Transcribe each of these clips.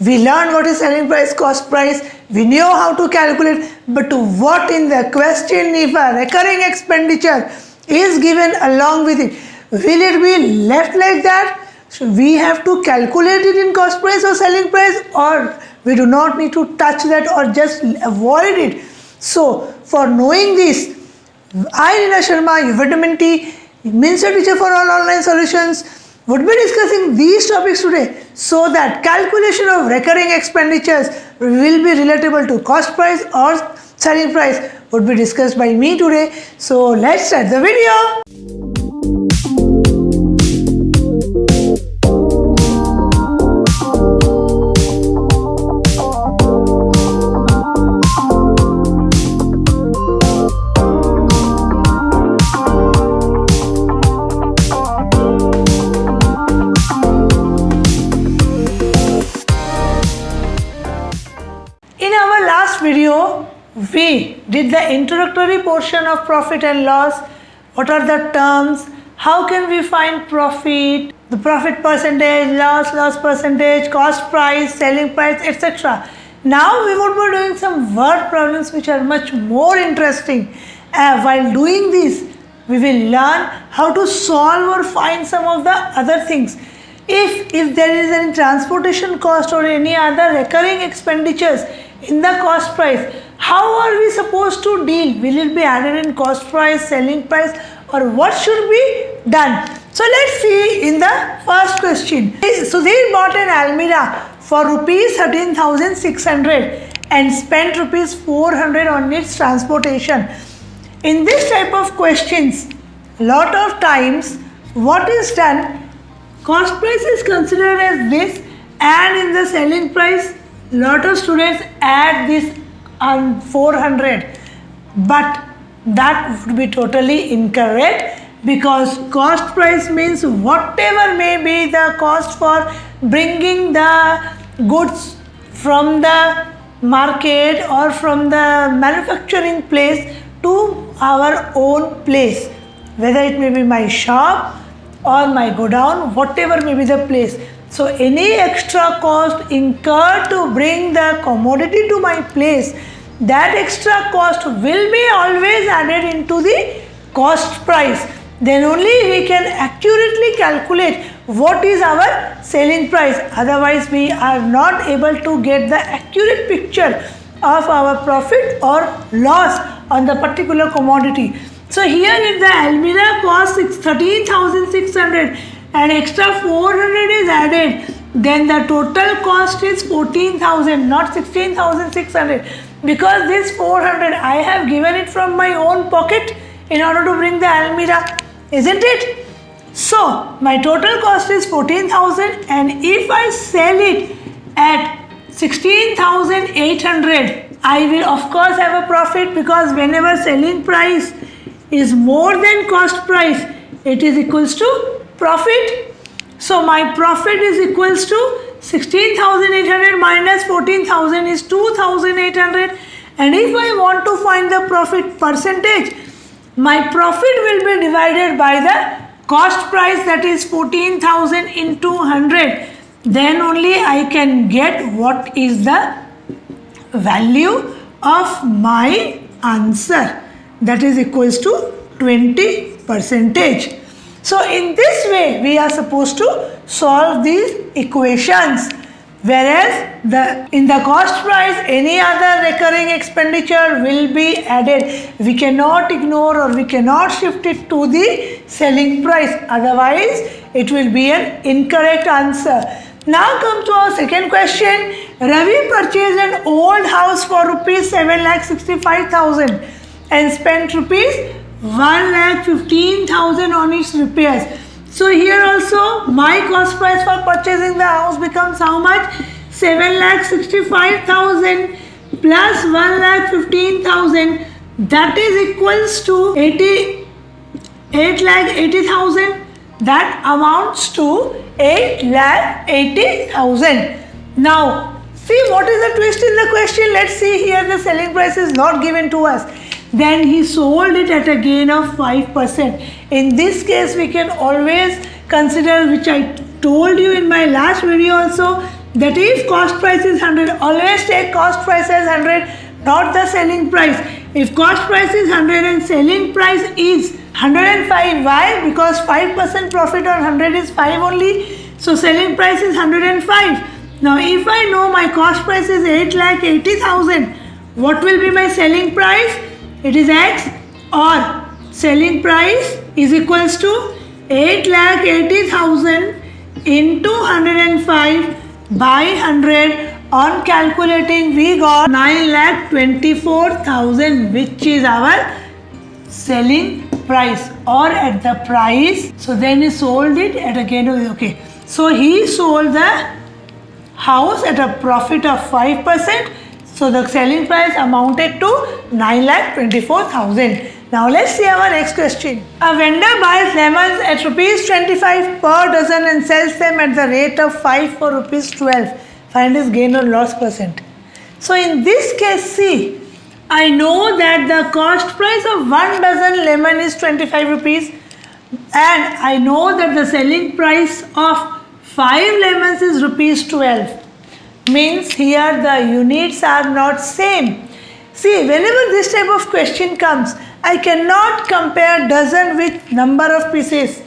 We learned what is selling price, cost price. We knew how to calculate. But what in the question, if a recurring expenditure is given along with it, will it be left like that? So we have to calculate it in cost price or selling price, or we do not need to touch that or just avoid it. So for knowing this, I, Reena Sharma, your vitamin T, Minister Teacher for All Online Solutions, would be discussing these topics today so that calculation of recurring expenditures will be relatable to cost price or selling price would be discussed by me today. So let's start the video. Video, we did the introductory portion of profit and loss. What are the terms? How can we find profit? The profit percentage, loss percentage, cost price, selling price, etc. Now we would be doing some word problems which are much more interesting. While doing this, we will learn how to solve or find some of the other things. If there is any transportation cost or any other recurring expenditures in the cost price, how are we supposed to deal? Will it be added in cost price, selling price, or what should be done? So let's see in the first question. So they bought an Almira for rupees 13,600 and spent rupees 400 on its transportation. In this type of questions, lot of times what is done, cost price is considered as this, and in the selling price lot of students add this on 400, but that would be totally incorrect, because cost price means whatever may be the cost for bringing the goods from the market or from the manufacturing place to our own place, whether it may be my shop or my godown, whatever may be the place. So any extra cost incurred to bring the commodity to my place, that extra cost will be always added into the cost price. Then only we can accurately calculate what is our selling price. Otherwise we are not able to get the accurate picture of our profit or loss on the particular commodity. So here if the Almira costs 13,600 and extra 400 is added, then the total cost is 14,000, not 16,600, because this 400 I have given it from my own pocket in order to bring the Almira, isn't it? So my total cost is 14,000, and if I sell it at 16,800, I will of course have a profit, because whenever selling price is more than cost price, it is equals to profit. So my profit is equals to 16,800 minus 14,000 is 2,800, and if I want to find the profit percentage, my profit will be divided by the cost price, that is 14,000 into 100. Then only I can get what is the value of my answer, that is equals to 20%. So in this way we are supposed to solve these equations, whereas in the cost price any other recurring expenditure will be added. We cannot ignore or we cannot shift it to the selling price, otherwise it will be an incorrect answer. Now come to our second question. Ravi purchased an old house for rupees 7,65,000 and spent rupees 1,15,000 on its repairs. So here also my cost price for purchasing the house becomes how much? 7,65,000 plus 1,15,000, that is equals to 8,80,000. That amounts to 8,80,000. Now see what is the twist in the question. Let's see here, the selling price is not given to us. Then he sold it at a gain of 5%. In this case we can always consider, which I told you in my last video also, That if cost price is 100, always take cost price as 100, not the selling price. If cost price is 100 and selling price is 105, why? Because 5% profit on 100 is 5 only. So selling price is 105. Now if I know my cost price is 8,80,000, what will be my selling price? It is X, or selling price is equals to 8,80,000 into 105 by 100. On calculating, we got 9,24,000, which is our selling price, or at the price. So then he sold it at a gain of, okay. So he sold the house at a profit of 5%. So the selling price amounted to 9,24,000. Now let's see our next question. A vendor buys lemons at rupees 25 per dozen and sells them at the rate of 5 for rupees 12. Find his gain or loss percent. So in this case, see, I know that the cost price of 1 dozen lemon is 25 rupees, and I know that the selling price of 5 lemons is rupees 12. Means here the units are not same. See, whenever this type of question comes, I cannot compare dozen with number of pieces.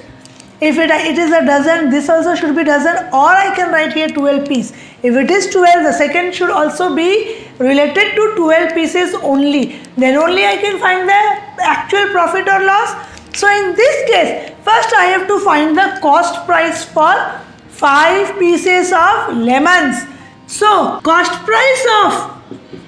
If it is a dozen, this also should be dozen, or I can write here 12 pieces. If it is 12, the second should also be related to 12 pieces only. Then only I can find the actual profit or loss. So in this case, first I have to find the cost price for 5 pieces of lemons. So cost price of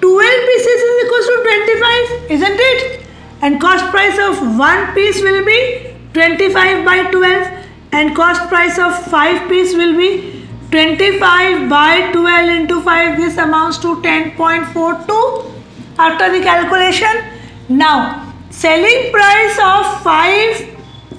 12 pieces is equals to 25, isn't it? And cost price of 1 piece will be 25 by 12, and cost price of 5 piece will be 25 by 12 into 5. This amounts to 10.42 after the calculation. Now selling price of 5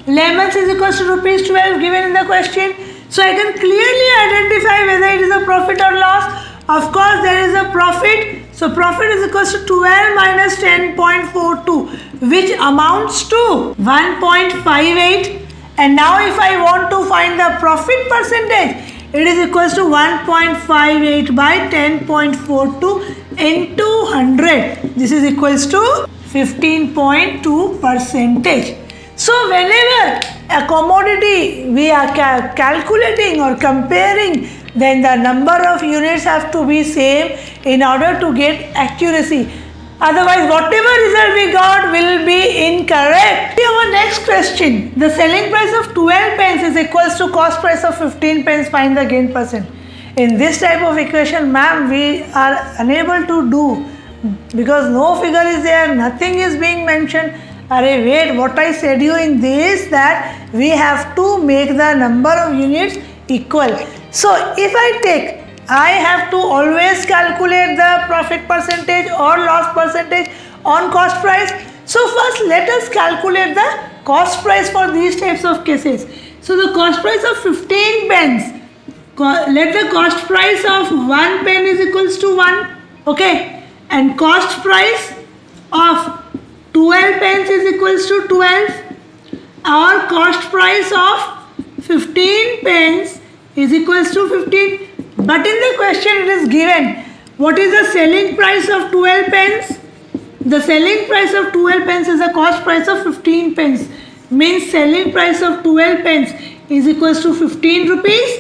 lemons is equals to rupees 12 given in the question. So I can clearly identify whether it is a profit or loss. Of course there is a profit. So profit is equals to 12 minus 10.42, which amounts to 1.58. And now if I want to find the profit percentage, it is equals to 1.58 by 10.42 into 100. This is equals to 15.2 percentage. So whenever a commodity we are calculating or comparing, then the number of units have to be same in order to get accuracy. Otherwise, whatever result we got will be incorrect. Our next question. The selling price of 12 pence is equals to cost price of 15 pence. Find the gain percent. In this type of equation, ma'am, we are unable to do, because no figure is there, nothing is being mentioned. Array, wait, what I said you in this, that we have to make the number of units equal. So if I have to always calculate the profit percentage or loss percentage on cost price. So first let us calculate the cost price for these types of cases. So the cost price of 15 pence, let the cost price of 1 pen is equals to 1, okay, and cost price of 12 pence is equals to 12, or cost price of 15 pence is equals to 15. But in the question it is given, what is the selling price of 12 pence? The selling price of 12 pence is the cost price of 15 pence. Means selling price of 12 pence is equals to 15 rupees.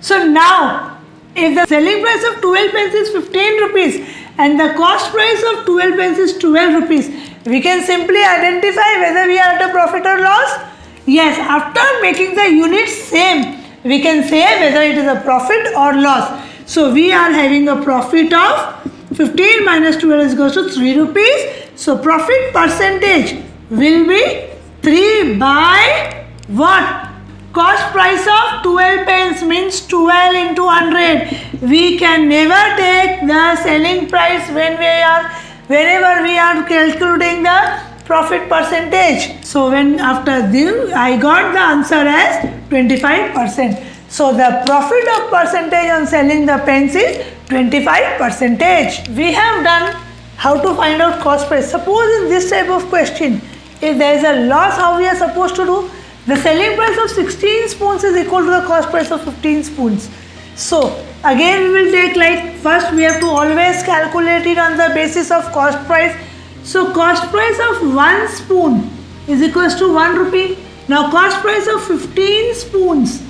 So now, if the selling price of 12 pence is 15 rupees and the cost price of 12 pence is 12 rupees, we can simply identify whether we are at a profit or loss. Yes, after making the units same, we can say whether it is a profit or loss. So we are having a profit of 15 minus 12 is equals to 3 rupees. So profit percentage will be 3 by what? Cost price of 12 pence means 12 into 100. We can never take the selling price whenever we are calculating the profit percentage. So when after this I got the answer as 25%. So the profit of percentage on selling the pens is 25%. We have done how to find out cost price. Suppose in this type of question, if there is a loss, how we are supposed to do? The selling price of 16 spoons is equal to the cost price of 15 spoons. So again we will take, like, first we have to always calculate it on the basis of cost price. So cost price of 1 spoon is equals to 1 rupee. Now cost price of 15 spoons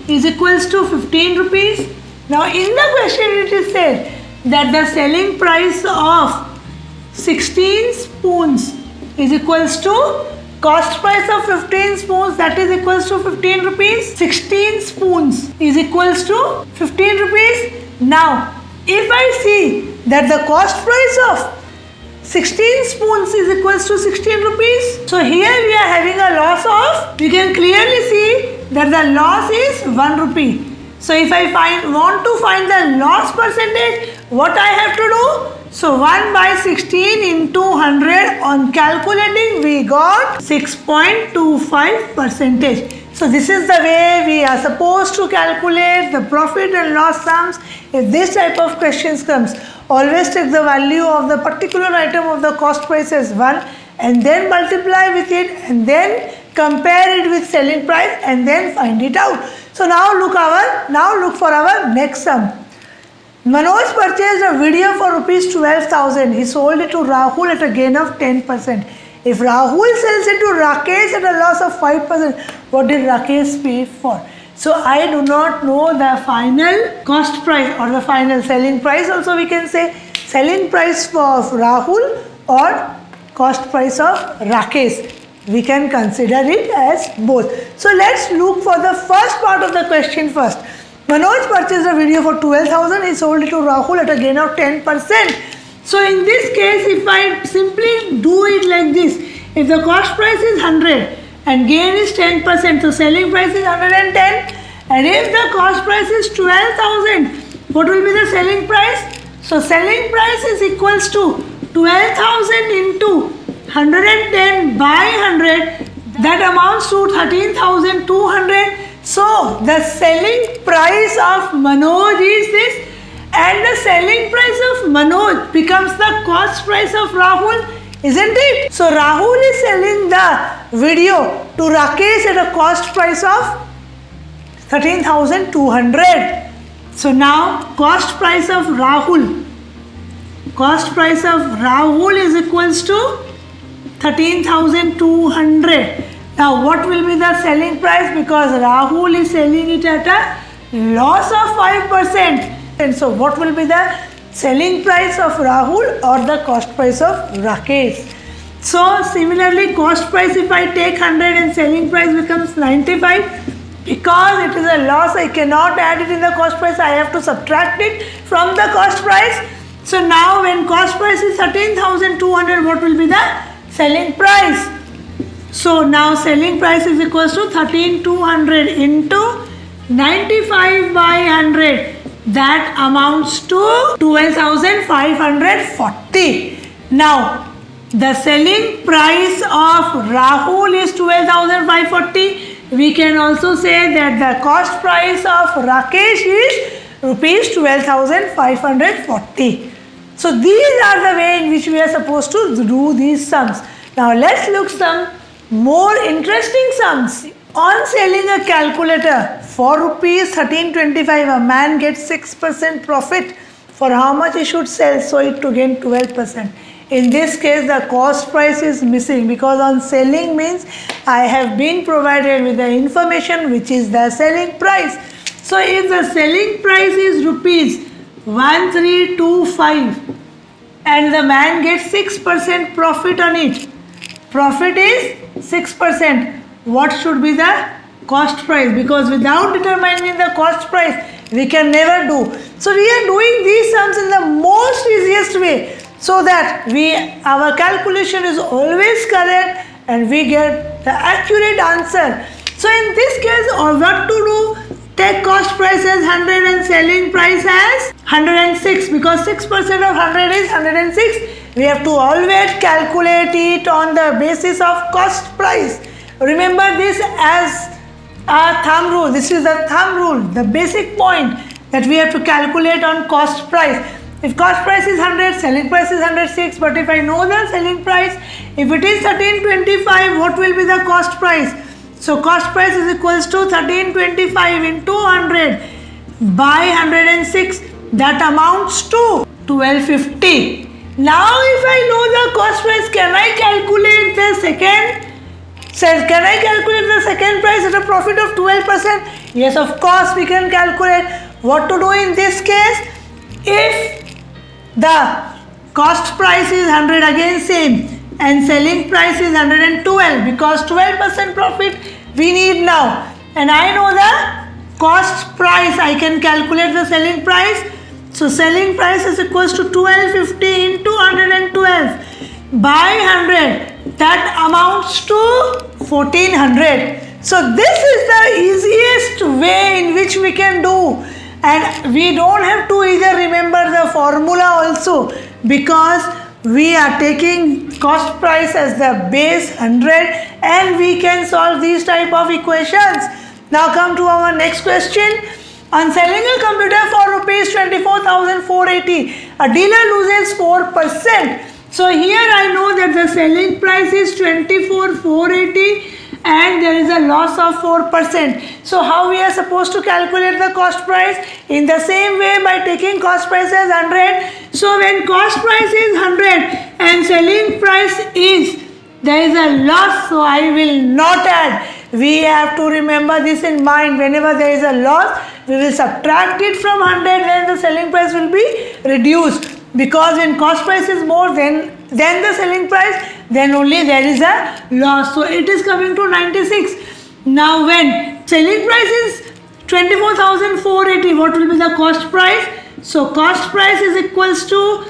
is equals to 15 rupees. Now in the question it is said that the selling price of 16 spoons is equals to cost price of 15 spoons, that is equals to 15 rupees. 16 spoons is equals to 15 rupees. Now if I see that the cost price of 16 spoons is equals to 16 rupees. So here we are having a loss of, we can clearly see that the loss is 1 rupee. So if I want to find the loss percentage, what I have to do? So 1 by 16 into 100, on calculating we got 6.25 percentage. So this is the way we are supposed to calculate the profit and loss sums. If this type of questions comes, always take the value of the particular item of the cost price as 1 and then multiply with it and then compare it with selling price and then find it out. So now look for our next sum. Manoj purchased a video for rupees 12,000. He sold it to Rahul at a gain of 10%. If Rahul sells it to Rakesh at a loss of 5%, what did Rakesh pay for? So I do not know the final cost price or the final selling price. Also we can say selling price for Rahul or cost price of Rakesh. We can consider it as both. So let's look for the first part of the question first. Manoj purchased a video for 12,000. He sold it to Rahul at a gain of 10%. So in this case, if I simply do it like this, if the cost price is 100 and gain is 10%, so selling price is 110, and if the cost price is 12,000, what will be the selling price? So selling price is equals to 12,000 into 110 by 100, that amounts to 13,200. So the selling price of Manoj is this, and the selling price of Manoj becomes the cost price of Rahul, isn't it? So Rahul is selling the video to Rakesh at a cost price of 13,200. So now cost price of Rahul is equals to 13,200. Now what will be the selling price, because Rahul is selling it at a loss of 5%. And so what will be the selling price of Rahul or the cost price of Rakesh? So similarly, cost price, if I take 100 and selling price becomes 95, because it is a loss, I cannot add it in the cost price, I have to subtract it from the cost price. So now when cost price is 13,200, what will be the selling price? So now selling price is equals to 13,200 into 95 by 100. That amounts to 12,540. Now the selling price of Rahul is 12,540. We can also say that the cost price of Rakesh is rupees 12,540. So these are the way in which we are supposed to do these sums. Now let's look some more interesting sums. On selling a calculator for rupees 1325, a man gets 6% profit. For how much he should sell so it to gain 12%. In this case, the cost price is missing, because on selling means I have been provided with the information which is the selling price. So if the selling price is rupees 1325 and the man gets 6% profit on it, profit is 6%. What should be the cost price? Because without determining the cost price, we can never do. So we are doing these sums in the most easiest way, so that our calculation is always correct and we get the accurate answer. So in this case, what to do? Take cost price as 100 and selling price as 106, because 6% of 100 is 106. We have to always calculate it on the basis of cost price. Remember this as a thumb rule. This is the thumb rule, the basic point that we have to calculate on cost price. If cost price is 100, selling price is 106, but if I know the selling price, if it is 1325, what will be the cost price? So cost price is equals to 1325 into 100. by 106, that amounts to 1250. Now if I know the cost price, can I calculate the second price at a profit of 12%? Yes, of course we can calculate. What to do in this case? If the cost price is 100, again same, and selling price is 112, because 12% profit we need now, and I know the cost price, I can calculate the selling price. So selling price is equals to 1250 into 112 by 100, that amounts to 1400. So this is the easiest way in which we can do, and we don't have to either remember the formula also, because we are taking cost price as the base 100 and we can solve these type of equations. Now come to our next question. On selling a computer for rupees 24,480, a dealer loses 4%. So here I know that the selling price is 24,480 and there is a loss of 4%. So how we are supposed to calculate the cost price? In the same way, by taking cost price as 100. So when cost price is 100 and selling price is, there is a loss, so I will not add. We have to remember this in mind. Whenever there is a loss, we will subtract it from 100, then the selling price will be reduced. Because when cost price is more than the selling price, then only there is a loss. So it is coming to 96. Now when selling price is 24,480, what will be the cost price? So cost price is equals to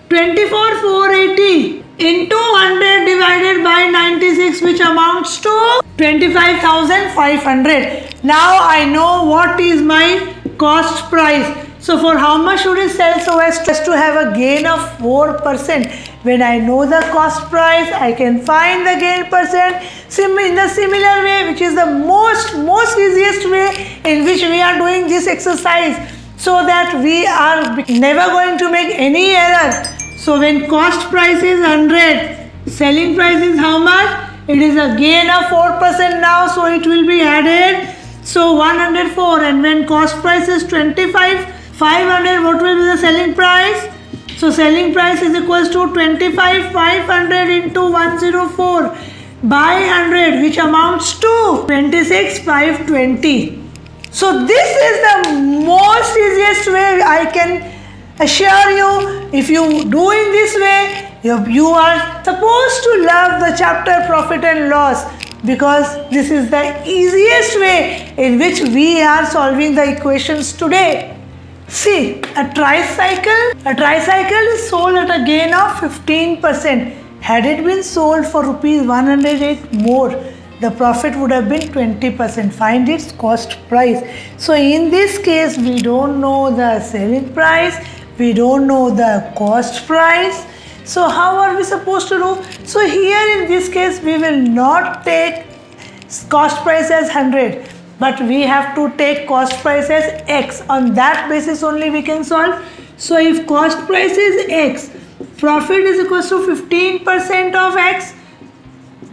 24,480 into 100 divided by 96, which amounts to 25,500. Now I know what is my cost price. So for how much should it sell so as to have a gain of 4%? When I know the cost price, I can find the gain percent in the similar way, which is the most easiest way in which we are doing this exercise, so that we are never going to make any error. So when cost price is 100, selling price is how much? It is a gain of 4% now, so it will be added. So 104, and when cost price is 25,500, what will be the selling price? So selling price is equals to 25,500 into 104 by 100, which amounts to 26,520. So this is the most easiest way. I can assure you, if you do in this way, you are supposed to love the chapter profit and loss, because this is the easiest way in which we are solving the equations today. See, a tricycle is sold at a gain of 15%. Had it been sold for rupees 108 more, the profit would have been 20%. Find its cost price. So in this case, we don't know the selling price, we don't know the cost price. So how are we supposed to do? So here in this case, we will not take cost price as 100, but we have to take cost price as X. On that basis only we can solve. So if cost price is X, profit is equals to 15% of X,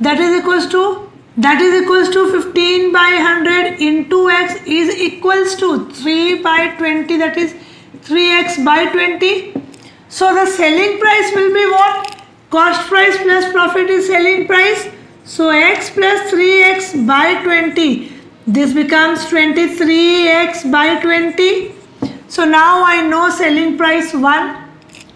that is equals to 15 by 100 into X is equals to 3 by 20, that is 3X by 20. So the selling price will be what? Cost price plus profit is selling price. So X plus 3X by 20. This becomes 23X by 20. So now I know selling price 1,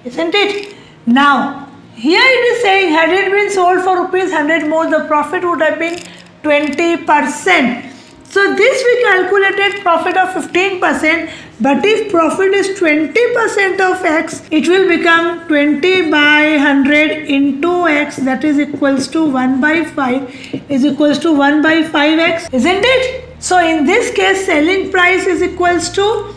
isn't it? Now here it is saying, had it been sold for rupees 100 more, the profit would have been 20%. So this we calculated profit of 15%, but if profit is 20% of X, it will become 20 by 100 into X, that is equals to 1 by 5 is equals to 1 by 5X, isn't it? So in this case, selling price is equals to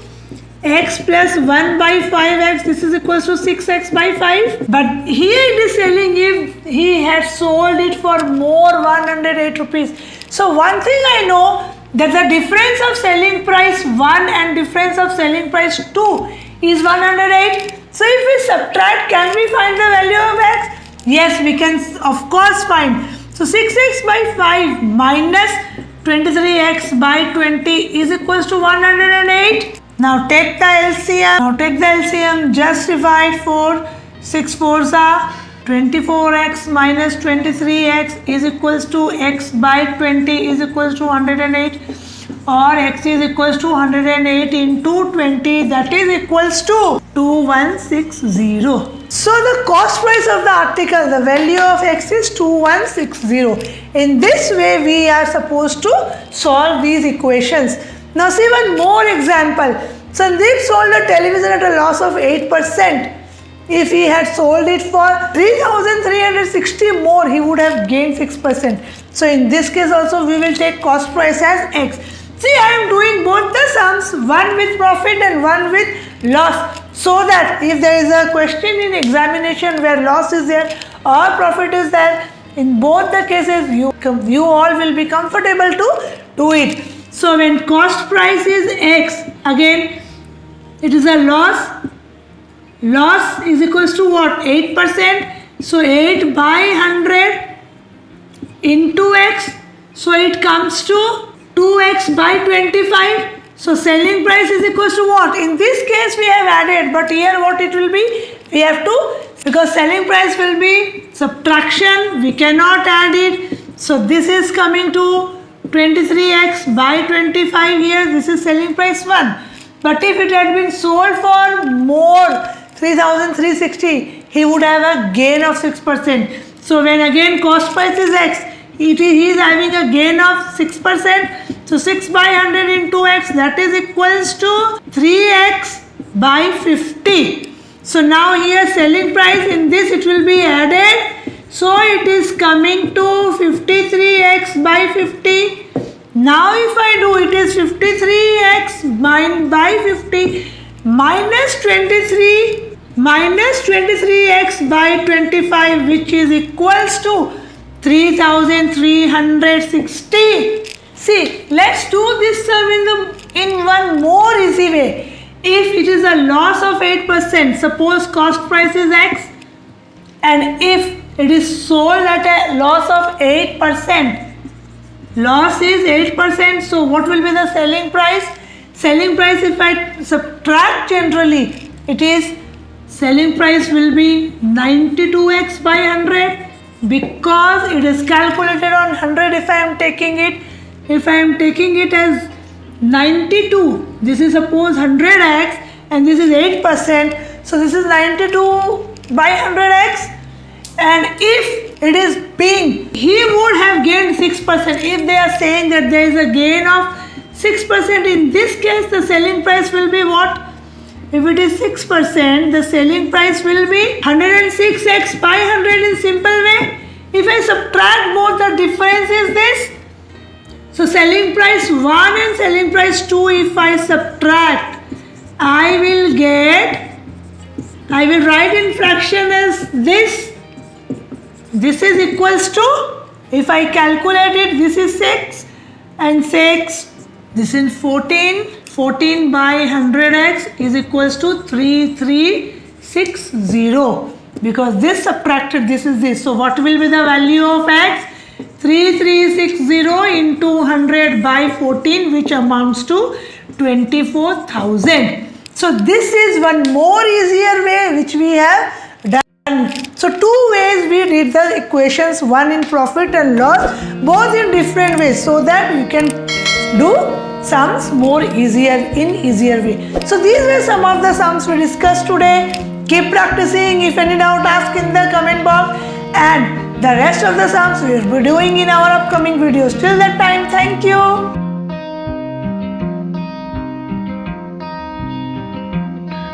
X plus 1 by 5X, this is equals to 6X by 5. But here it is selling if he had sold it for more 108 rupees. So one thing I know, that the difference of selling price 1 and difference of selling price 2 is 108. So if we subtract, can we find the value of X? Yes, we can of course find. So 6X by 5 minus 23X by 20 is equals to 108. Now take the LCM. Just divide 4. 6 4s are 24x minus 23x is equals to x by 20 is equals to 108, or x is equals to 108 into 20, that is equals to 2160. So the cost price of the article, the value of x is 2160. In this way we are supposed to solve these equations. Now see one more example. Sandeep sold a television at a loss of 8%. If he had sold it for 3,360 more, he would have gained 6%. So in this case also we will take cost price as x. See, I am doing both the sums, one with profit and one with loss, so that if there is a question in examination where loss is there or profit is there, in both the cases you all will be comfortable to do it. So when cost price is x, again it is a loss. Loss is equals to what? 8%. So 8 by 100 into x. So it comes to 2x by 25. So selling price is equals to what? In this case we have added, but here what it will be? We have to, because selling price will be subtraction, we cannot add it. So this is coming to 23x by 25 here. This is selling price 1. But if it had been sold for more, 3,360, he would have a gain of 6%. So when again cost price is x, he is having a gain of 6%. So 6 by 100 into x, that is equals to 3x by 50. So now here selling price, in this it will be added. So it is coming to 53x by 50. Now if I do, it is 53x by 50 minus 23x by 25, which is equals to 3,360. See, let's do this sum in one more easy way. If it is a loss of 8%, suppose cost price is x, and if it is sold at a loss of 8%, loss is 8%, so what will be the selling price? Selling price, if I subtract generally, it is selling price will be 92x by 100, because it is calculated on 100. If I am taking it as 92, this is suppose 100x and this is 8%, so this is 92 by 100x, and if it is being, he would have gained 6%. If they are saying that there is a gain of 6%, in this case the selling price will be what? If it is 6%, the selling price will be 106x by 100 in simple way. If I subtract both, the difference is this. So selling price 1 and selling price 2, if I subtract, I will write in fraction as this. This is equals to, if I calculate it, this is 6 and 6, this is 14. 14 by 100x is equals to 3360, because this subtracted, this is this. So what will be the value of x? 3360 into 100 by 14, which amounts to 24,000. So this is one more easier way which we have done. So two ways we did the equations, one in profit and loss, both in different ways, so that you can do sums more easier way. So these were some of the sums we discussed today. Keep practicing. If any doubt, ask in the comment box, and the rest of the sums we will be doing in our upcoming videos. Till that time, thank you.